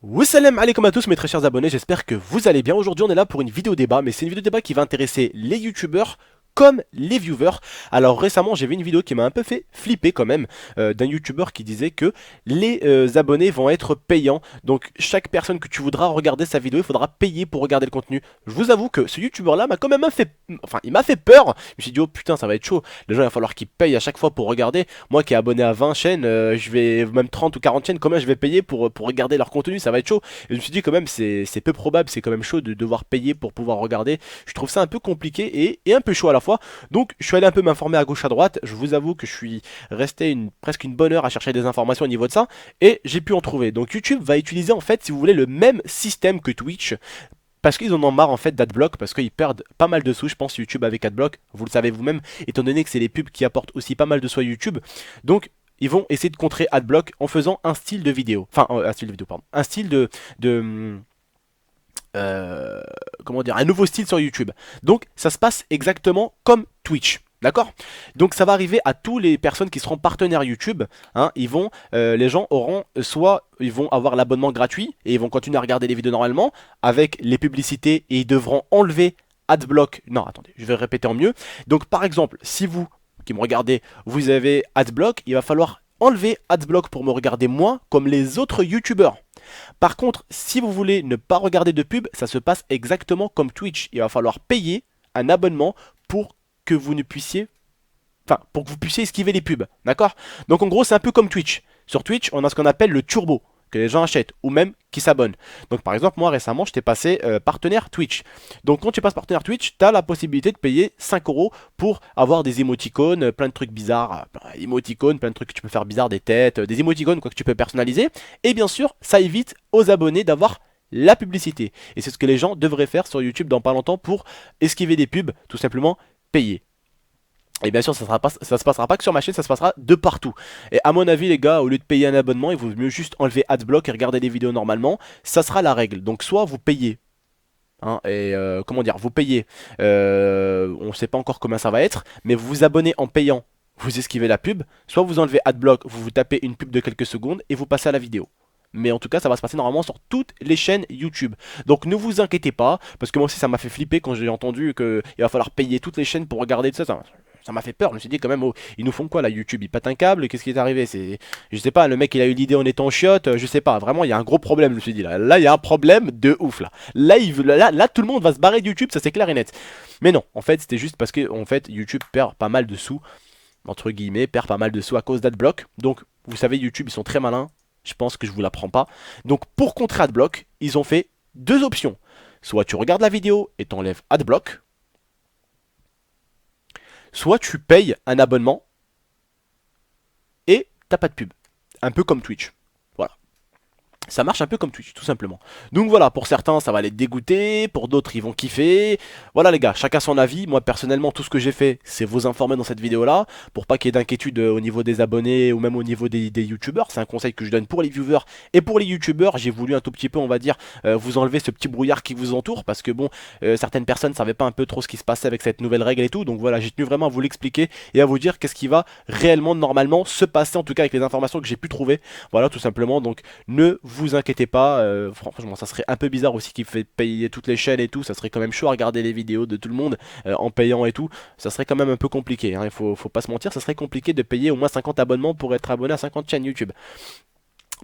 Wassalam alaikum à tous mes très chers abonnés, j'espère que vous allez bien. Aujourd'hui on est là pour une vidéo débat, mais c'est une vidéo débat qui va intéresser les youtubeurs comme les viewers. Alors récemment j'ai vu une vidéo qui m'a un peu fait flipper quand même, d'un youtubeur qui disait que les abonnés vont être payants. Donc chaque personne que tu voudras regarder sa vidéo, il faudra payer pour regarder le contenu. Je vous avoue que ce youtubeur là m'a quand même fait, il m'a fait peur. Je me suis dit oh putain ça va être chaud, les gens il va falloir qu'ils payent à chaque fois pour regarder. Moi qui est abonné à 20 chaînes, je vais même 30 ou 40 chaînes, combien je vais payer pour regarder leur contenu, ça va être chaud. Et je me suis dit quand même c'est peu probable, c'est quand même chaud de devoir payer pour pouvoir regarder. Je trouve ça un peu compliqué et un peu chaud à la fois. Donc je suis allé un peu m'informer à gauche à droite. Je vous avoue que je suis resté presque une bonne heure à chercher des informations au niveau de ça, et j'ai pu en trouver. Donc YouTube va utiliser en fait, si vous voulez, le même système que Twitch, parce qu'ils en ont marre en fait d'Adblock, parce qu'ils perdent pas mal de sous, je pense, YouTube avec Adblock, vous le savez vous-même, étant donné que c'est les pubs qui apportent aussi pas mal de sous à YouTube. Donc ils vont essayer de contrer Adblock en faisant un style de vidéo, un style comment dire, un nouveau style sur YouTube. Donc ça se passe exactement comme Twitch. D'accord? Donc ça va arriver à tous les personnes qui seront partenaires YouTube, hein. Les gens auront ils vont avoir l'abonnement gratuit et ils vont continuer à regarder les vidéos normalement avec les publicités, et ils devront enlever Adblock. Non, attendez, je vais répéter en mieux. Donc par exemple, si vous qui me regardez, vous avez Adblock, il va falloir enlever Adblock pour me regarder moi comme les autres YouTubeurs. Par contre, si vous voulez ne pas regarder de pub, ça se passe exactement comme Twitch. Il va falloir payer un abonnement pour que vous ne puissiez, pour que vous puissiez esquiver les pubs, d'accord? Donc en gros c'est un peu comme Twitch. Sur Twitch on a ce qu'on appelle le turbo, que les gens achètent ou même qui s'abonnent. Donc par exemple moi récemment je t'ai passé partenaire Twitch. Donc quand tu passes partenaire Twitch, tu as la possibilité de payer 5 € pour avoir des émoticônes, plein de trucs bizarres, émoticônes, plein de trucs que tu peux faire bizarres, des têtes, des émoticônes quoi que tu peux personnaliser. Et bien sûr ça évite aux abonnés d'avoir la publicité. Et c'est ce que les gens devraient faire sur YouTube dans pas longtemps pour esquiver des pubs, tout simplement payer. Et bien sûr ça se passera pas que sur ma chaîne, ça se passera de partout. Et à mon avis les gars, au lieu de payer un abonnement, il vaut mieux juste enlever Adblock et regarder des vidéos normalement. Ça sera la règle. Donc soit vous payez, hein, et comment dire, vous payez, on sait pas encore combien ça va être, mais vous vous abonnez en payant, vous esquivez la pub. Soit vous enlevez Adblock, vous tapez une pub de quelques secondes et vous passez à la vidéo. Mais en tout cas ça va se passer normalement sur toutes les chaînes YouTube. Donc ne vous inquiétez pas, parce que moi aussi ça m'a fait flipper quand j'ai entendu qu'il va falloir payer toutes les chaînes pour regarder tout ça. Ça m'a fait peur, je me suis dit quand même, oh, ils nous font quoi là YouTube? Ils pètent un câble, qu'est-ce qui est arrivé? Je sais pas, le mec il a eu l'idée en étant chiotte, je sais pas, vraiment il y a un gros problème, je me suis dit là il y a un problème de ouf là. Là tout le monde va se barrer de YouTube, ça c'est clair et net. Mais non, en fait c'était juste parce que en fait YouTube perd pas mal de sous, entre guillemets, perd pas mal de sous à cause d'Adblock. Donc vous savez YouTube ils sont très malins, je pense que je vous l'apprends pas. Donc pour contrer Adblock, ils ont fait deux options. Soit tu regardes la vidéo et t'enlèves Adblock, soit tu payes un abonnement et t'as pas de pub. Un peu comme Twitch. Voilà. Ça marche un peu comme Twitch, tout simplement. Donc voilà, pour certains ça va les dégoûter, pour d'autres ils vont kiffer. Voilà les gars, chacun son avis. Moi personnellement tout ce que j'ai fait c'est vous informer dans cette vidéo là, pour pas qu'il y ait d'inquiétude au niveau des abonnés ou même au niveau des youtubeurs. C'est un conseil que je donne pour les viewers et pour les youtubeurs. J'ai voulu un tout petit peu on va dire vous enlever ce petit brouillard qui vous entoure, parce que bon certaines personnes savaient pas un peu trop ce qui se passait avec cette nouvelle règle et tout. Donc voilà, j'ai tenu vraiment à vous l'expliquer et à vous dire qu'est-ce qui va réellement normalement se passer, en tout cas avec les informations que j'ai pu trouver. Voilà tout simplement, donc ne vous inquiétez pas, franchement ça serait un peu bizarre aussi qu'il fait payer toutes les chaînes et tout, ça serait quand même chaud à regarder les vidéos de tout le monde en payant et tout, ça serait quand même un peu compliqué, hein. Il faut pas se mentir, ça serait compliqué de payer au moins 50 abonnements pour être abonné à 50 chaînes YouTube.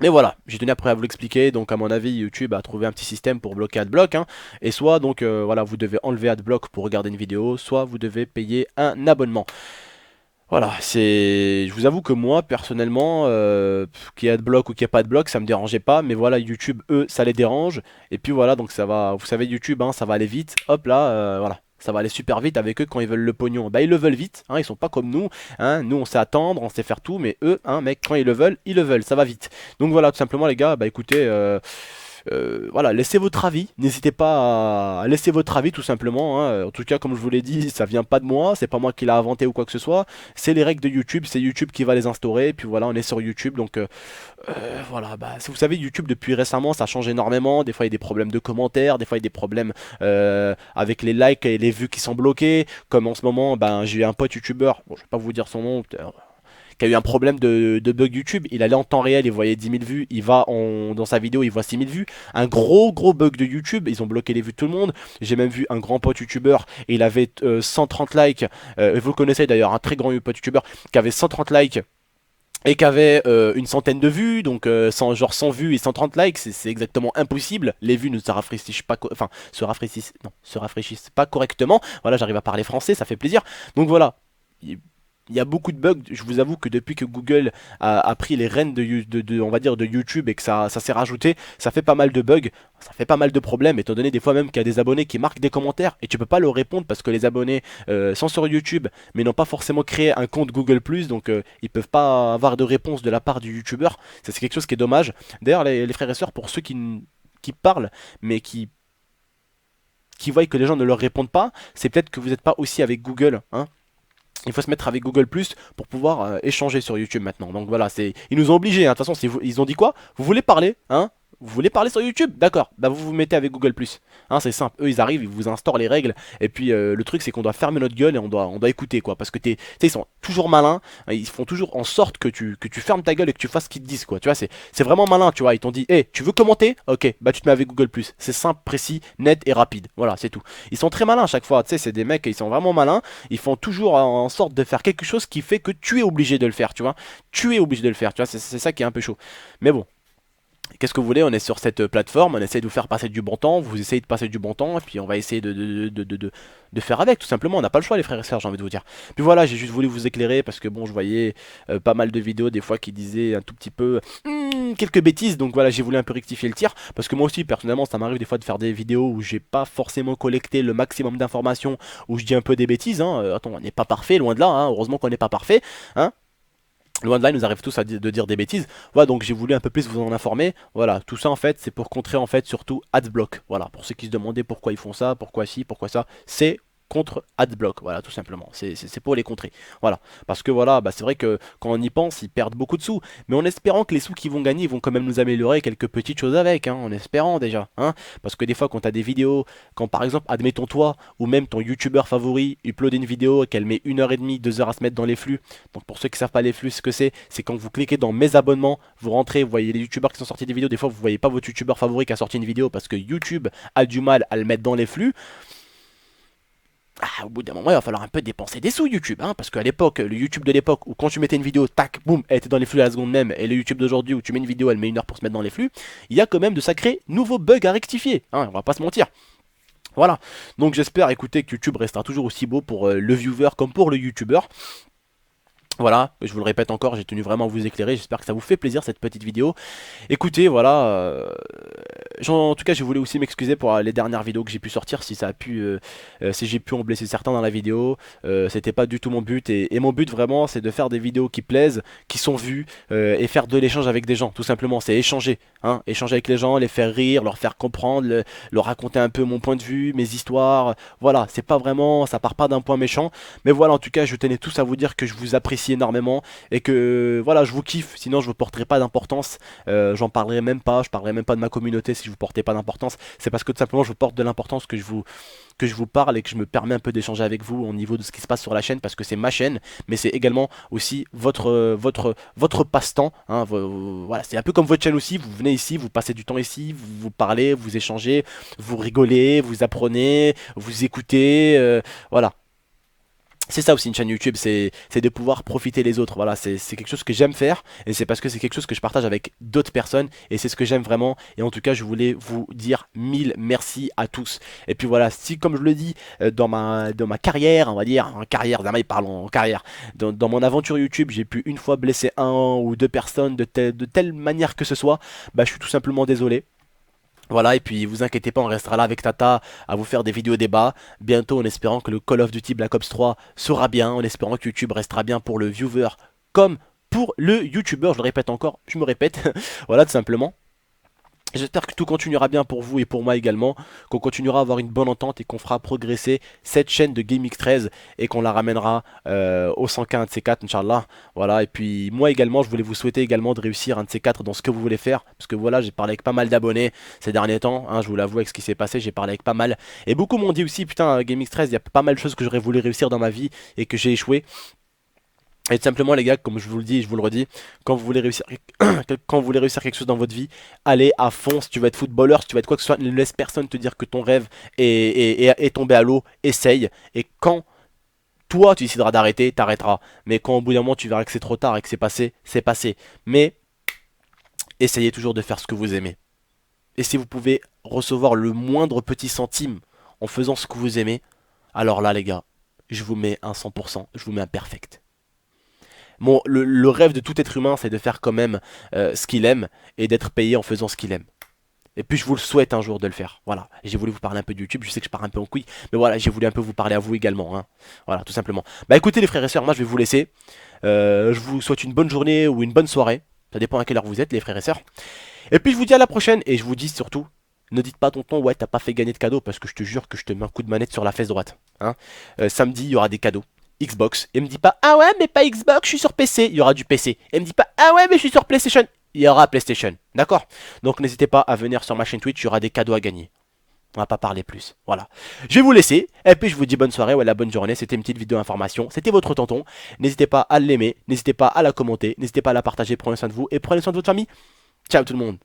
Mais voilà, j'ai tenu après à vous l'expliquer. Donc à mon avis YouTube a trouvé un petit système pour bloquer Adblock, hein. Et soit donc voilà, vous devez enlever Adblock pour regarder une vidéo, soit vous devez payer un abonnement. Voilà, je vous avoue que moi personnellement, qu'il y ait Adblock ou qu'il n'y ait pas Adblock, ça me dérangeait pas, mais voilà YouTube eux ça les dérange, et puis voilà, donc ça va, vous savez YouTube hein, ça va aller vite, hop là, voilà. Ça va aller super vite avec eux quand ils veulent le pognon. Bah ils le veulent vite, hein, ils sont pas comme nous, hein, nous on sait attendre, on sait faire tout, mais eux, hein, mec, quand ils le veulent, ça va vite. Donc voilà, tout simplement les gars, bah écoutez, Voilà, laissez votre avis, n'hésitez pas à laisser votre avis tout simplement, hein. En tout cas, comme je vous l'ai dit, ça vient pas de moi, c'est pas moi qui l'a inventé ou quoi que ce soit, c'est les règles de YouTube, c'est YouTube qui va les instaurer, et puis voilà, on est sur YouTube, donc voilà, bah, si vous savez, YouTube depuis récemment, ça change énormément, des fois il y a des problèmes de commentaires, des fois il y a des problèmes avec les likes et les vues qui sont bloqués, comme en ce moment, ben, j'ai eu un pote YouTuber, bon, je vais pas vous dire son nom, qui a eu un problème de bug YouTube. Il allait en temps réel, il voyait 10 000 vues, dans sa vidéo, il voit 6 000 vues. Un gros bug de YouTube, ils ont bloqué les vues de tout le monde. J'ai même vu un grand pote YouTuber, et il avait 130 likes, vous le connaissez d'ailleurs, un très grand pote YouTuber, qui avait 130 likes et qui avait une centaine de vues, donc genre 100 vues et 130 likes, c'est exactement impossible. Les vues ne se rafraîchissent pas, enfin se rafraîchissent pas correctement. Voilà, j'arrive à parler français, ça fait plaisir. Donc voilà, il y a beaucoup de bugs. Je vous avoue que depuis que Google a pris les rênes on va dire de YouTube et que ça s'est rajouté, ça fait pas mal de bugs, ça fait pas mal de problèmes, étant donné des fois même qu'il y a des abonnés qui marquent des commentaires et tu peux pas leur répondre parce que les abonnés sont sur YouTube mais n'ont pas forcément créé un compte Google+, donc ils peuvent pas avoir de réponse de la part du YouTuber. Ça, c'est quelque chose qui est dommage. D'ailleurs, les frères et sœurs, pour ceux qui parlent mais qui voient que les gens ne leur répondent pas, c'est peut-être que vous n'êtes pas aussi avec Google, hein. Il faut se mettre avec Google Plus pour pouvoir échanger sur YouTube maintenant. Donc voilà, ils nous ont obligés, hein. De toute façon, ils ont dit quoi? Vous voulez parler, hein? Vous voulez parler sur YouTube? D'accord. Bah vous vous mettez avec Google Plus. Hein, c'est simple. Eux, ils arrivent, ils vous instaurent les règles. Et puis le truc, c'est qu'on doit fermer notre gueule et on doit écouter, quoi. Parce que tu sais, ils sont toujours malins. Hein, ils font toujours en sorte que tu fermes ta gueule et que tu fasses ce qu'ils te disent, quoi. Tu vois, c'est vraiment malin, tu vois. Ils t'ont dit, hey, tu veux commenter? Ok, bah tu te mets avec Google Plus. C'est simple, précis, net et rapide. Voilà, c'est tout. Ils sont très malins à chaque fois. Tu sais, c'est des mecs, ils sont vraiment malins. Ils font toujours en sorte de faire quelque chose qui fait que tu es obligé de le faire, tu vois. Tu es obligé de le faire, tu vois. C'est ça qui est un peu chaud. Mais bon. Qu'est-ce que vous voulez, on est sur cette plateforme, on essaie de vous faire passer du bon temps, vous essayez de passer du bon temps, et puis on va essayer de faire avec, tout simplement, on n'a pas le choix les frères et sœurs, j'ai envie de vous dire. Puis voilà, j'ai juste voulu vous éclairer, parce que bon, je voyais pas mal de vidéos, des fois, qui disaient un tout petit peu, quelques bêtises, donc voilà, j'ai voulu un peu rectifier le tir, parce que moi aussi, personnellement, ça m'arrive des fois de faire des vidéos où j'ai pas forcément collecté le maximum d'informations, où je dis un peu des bêtises, hein. Attends, on n'est pas parfait, loin de là, hein. Heureusement qu'on n'est pas parfait, hein. Loin de là, ils nous arrivent tous de dire des bêtises. Voilà, donc j'ai voulu un peu plus vous en informer. Voilà, tout ça en fait, c'est pour contrer en fait surtout Adblock. Voilà, pour ceux qui se demandaient pourquoi ils font ça, pourquoi ci, pourquoi ça, c'est contre Adblock. Voilà, tout simplement. C'est pour les contrer. Voilà, parce que voilà, bah, c'est vrai que quand on y pense, ils perdent beaucoup de sous. Mais en espérant que les sous qu'ils vont gagner, ils vont quand même nous améliorer quelques petites choses avec, hein, en espérant déjà. Hein, parce que des fois, quand tu as des vidéos, quand par exemple, admettons toi, ou même ton youtubeur favori, upload une vidéo et qu'elle met 1 h 30, 2 heures à se mettre dans les flux. Donc pour ceux qui savent pas les flux, ce que c'est quand vous cliquez dans mes abonnements, vous rentrez, vous voyez les youtubeurs qui sont sortis des vidéos, des fois vous voyez pas votre youtubeur favori qui a sorti une vidéo parce que YouTube a du mal à le mettre dans les flux. Ah, au bout d'un moment, il va falloir un peu dépenser des sous YouTube, hein, parce qu'à l'époque, le YouTube de l'époque où quand tu mettais une vidéo, tac, boum, elle était dans les flux à la seconde même, et le YouTube d'aujourd'hui où tu mets une vidéo, elle met 1 heure pour se mettre dans les flux, il y a quand même de sacrés nouveaux bugs à rectifier, hein, on va pas se mentir. Voilà, donc j'espère, écoutez, que YouTube restera toujours aussi beau pour le viewer comme pour le YouTuber. Voilà, je vous le répète encore, j'ai tenu vraiment à vous éclairer, j'espère que ça vous fait plaisir cette petite vidéo. Écoutez, voilà, en tout cas je voulais aussi m'excuser pour les dernières vidéos que j'ai pu sortir, si ça a pu, si j'ai pu en blesser certains dans la vidéo, c'était pas du tout mon but, et mon but vraiment c'est de faire des vidéos qui plaisent, qui sont vues, et faire de l'échange avec des gens, tout simplement, c'est échanger, hein, échanger avec les gens, les faire rire, leur faire comprendre, leur raconter un peu mon point de vue, mes histoires, voilà, c'est pas vraiment, ça part pas d'un point méchant, mais voilà, en tout cas je tenais tous à vous dire que je vous apprécie énormément et que voilà, je vous kiffe, sinon je vous porterai pas d'importance, j'en parlerai même pas, je parlerai même pas de ma communauté si je vous portais pas d'importance, c'est parce que tout simplement je vous porte de l'importance que je vous parle et que je me permets un peu d'échanger avec vous au niveau de ce qui se passe sur la chaîne parce que c'est ma chaîne, mais c'est également aussi votre passe-temps, hein, voilà, c'est un peu comme votre chaîne aussi, vous venez ici, vous passez du temps ici, vous parlez, vous échangez, vous rigolez, vous apprenez, vous écoutez, voilà. C'est ça aussi une chaîne YouTube, c'est de pouvoir profiter les autres. Voilà, c'est quelque chose que j'aime faire et c'est parce que c'est quelque chose que je partage avec d'autres personnes et c'est ce que j'aime vraiment. Et en tout cas, je voulais vous dire 1000 merci à tous. Et puis voilà, si comme je le dis dans ma carrière, on va dire, en carrière, Damaï parle en carrière, dans mon aventure YouTube, j'ai pu une fois blesser un ou deux personnes de telle manière que ce soit, bah je suis tout simplement désolé. Voilà, et puis vous inquiétez pas, on restera là avec Tata à vous faire des vidéos débats. Bientôt en espérant que le Call of Duty Black Ops 3 sera bien, en espérant que YouTube restera bien pour le viewer comme pour le YouTuber. Je le répète encore, je me répète. Voilà, tout simplement. J'espère que tout continuera bien pour vous et pour moi également, qu'on continuera à avoir une bonne entente et qu'on fera progresser cette chaîne de GameX13 et qu'on la ramènera au 100K un de ces quatre, Inch'Allah. Voilà, et puis moi également, je voulais vous souhaiter également de réussir un de ces quatre dans ce que vous voulez faire, parce que voilà, j'ai parlé avec pas mal d'abonnés ces derniers temps, hein, je vous l'avoue avec ce qui s'est passé, j'ai parlé avec pas mal. Et beaucoup m'ont dit aussi, putain, GameX13, il y a pas mal de choses que j'aurais voulu réussir dans ma vie et que j'ai échoué. Et tout simplement les gars, comme je vous le dis et je vous le redis, quand vous voulez réussir, quand vous voulez réussir quelque chose dans votre vie, allez à fond. Si tu veux être footballeur, si tu veux être quoi que ce soit, ne laisse personne te dire que ton rêve est tombé à l'eau. Essaye. Et quand toi tu décideras d'arrêter, t'arrêteras. Mais quand au bout d'un moment tu verras que c'est trop tard et que c'est passé, c'est passé. Mais essayez toujours de faire ce que vous aimez. Et si vous pouvez recevoir le moindre petit centime en faisant ce que vous aimez, alors là les gars, je vous mets un 100%, je vous mets un perfect. Bon, le rêve de tout être humain, c'est de faire quand même ce qu'il aime et d'être payé en faisant ce qu'il aime. Et puis je vous le souhaite un jour de le faire. Voilà. J'ai voulu vous parler un peu de YouTube. Je sais que je pars un peu en couille, mais voilà, j'ai voulu un peu vous parler à vous également, hein. Voilà, tout simplement. Bah écoutez les frères et sœurs, moi je vais vous laisser. Je vous souhaite une bonne journée ou une bonne soirée. Ça dépend à quelle heure vous êtes, les frères et sœurs. Et puis je vous dis à la prochaine. Et je vous dis surtout, ne dites pas tonton, ouais, t'as pas fait gagner de cadeau parce que je te jure que je te mets un coup de manette sur la fesse droite, hein. Samedi, il y aura des cadeaux. Xbox. Et me dit pas, ah ouais, mais pas Xbox, je suis sur PC. Il y aura du PC. Et me dit pas, ah ouais, mais je suis sur PlayStation. Il y aura PlayStation. D'accord? Donc n'hésitez pas à venir sur ma chaîne Twitch, il y aura des cadeaux à gagner. On va pas parler plus. Voilà. Je vais vous laisser. Et puis je vous dis bonne soirée ou la bonne journée. C'était une petite vidéo information. C'était votre tonton. N'hésitez pas à l'aimer. N'hésitez pas à la commenter. N'hésitez pas à la partager. Prenez soin de vous et prenez soin de votre famille. Ciao tout le monde.